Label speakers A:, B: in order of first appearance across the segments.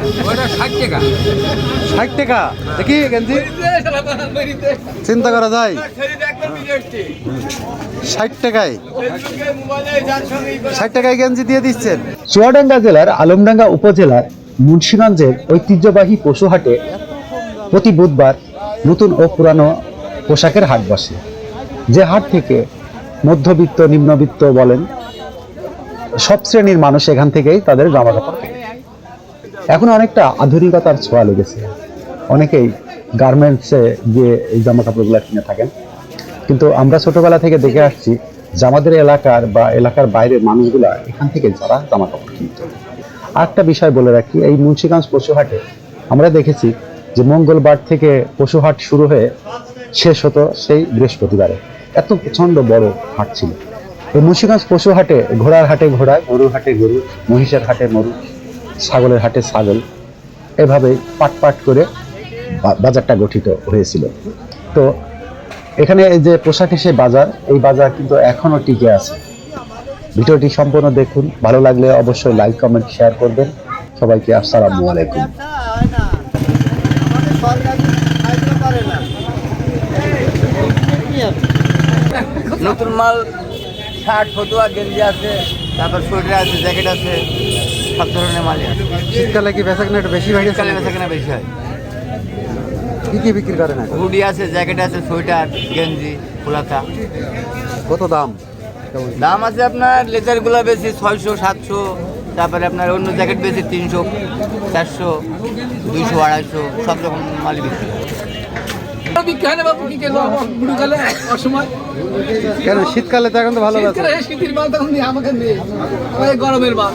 A: 60 টাকা দেখি গেঞ্জি চিন্তা করা যায় 60 টাকায় 60 টাকায় গেঞ্জি দিয়ে দিচ্ছেন। চুয়াডাঙ্গা জেলার আলমডাঙ্গা উপজেলার মুন্সিগঞ্জের ঐতিহ্যবাহী পশুহাটে প্রতি বুধবার নতুন ও পুরানো পোশাকের হাট বসে। যে হাট থেকে মধ্যবিত্ত নিম্নবিত্ত বলেন সব শ্রেণীর মানুষ এখান থেকেই তাদের জামা কাপড় কেনে। এখন অনেকটা আধুনিকতার ছোঁয়া লেগেছে, অনেকেই গার্মেন্টসে গিয়ে এই জামা কাপড়গুলো কিনে থাকেন, কিন্তু আমরা ছোটবেলা থেকে দেখে আসছি যে আমাদের এলাকার বা এলাকার বাইরের মানুষগুলা এখান থেকে যারা জামা কাপড় কিনত। আরেকটা বিষয় বলে রাখি, এই মুন্সিগঞ্জ পশুহাটে আমরা দেখেছি যে মঙ্গলবার থেকে পশুহাট শুরু হয়ে শেষ হতো সেই বৃহস্পতিবারে। এত প্রচন্ড বড় হাট ছিল এই মুন্সিগঞ্জ পশুহাটে। ঘোড়ার হাটে ঘোড়া, গরুর হাটে গরু, মহিষের হাটে মহিষ, ছাগলের হাটে ছাগল, এভাবে পাট পাট করে বাজারটা গঠিত হয়েছিল। তো এখানে এই যে পোশাকের সেই বাজার, এই বাজার কিন্তু এখনো টিকে আছে। ভিডিওটি সম্পূর্ণ দেখুন, ভালো লাগলে অবশ্যই লাইক কমেন্ট শেয়ার করবেন। সবাইকে আসসালামু আলাইকুম।
B: নতুন মাল শার্ট, ফতুয়া, গেঞ্জি আছে, তারপর সোয়েটার আছে, জ্যাকেট আছে, সব ধরনের মালই আছে।
A: শীতকালে কি বেচাকেনা একটু বেশি হয়?
B: শীতকালে বেচাকেনা বেশি হয়।
A: কি কি বিক্রি করেন?
B: হুডি আছে, জ্যাকেট আছে, সোয়েটার, গেঞ্জি, ফুলাতা।
A: কত দাম?
B: দাম আছে আপনার লেজারগুলো বেশি 600 700, তারপরে আপনার অন্য জ্যাকেট বেশি 300 400 200 250, সব রকম মালই বিক্রি হয়।
A: কেন শীতকালে তো এখন তো ভালো আছে।
C: শীতের মাল তখন আমাকে নেই, গরমের মাল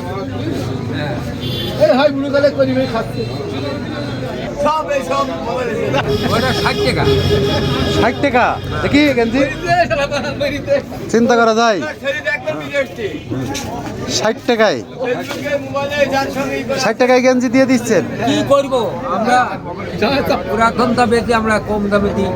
C: হয় বুড়ো কালে করি খাচ্ছে।
A: 60 টাকা দেখি গেঞ্জি চিন্তা করা যায় 60 টাকায় 60 টাকায় গেঞ্জি দিয়ে দিচ্ছেন।
C: কি করবো আমরা, পুরাতন দামে আমরা কম দামে দিই।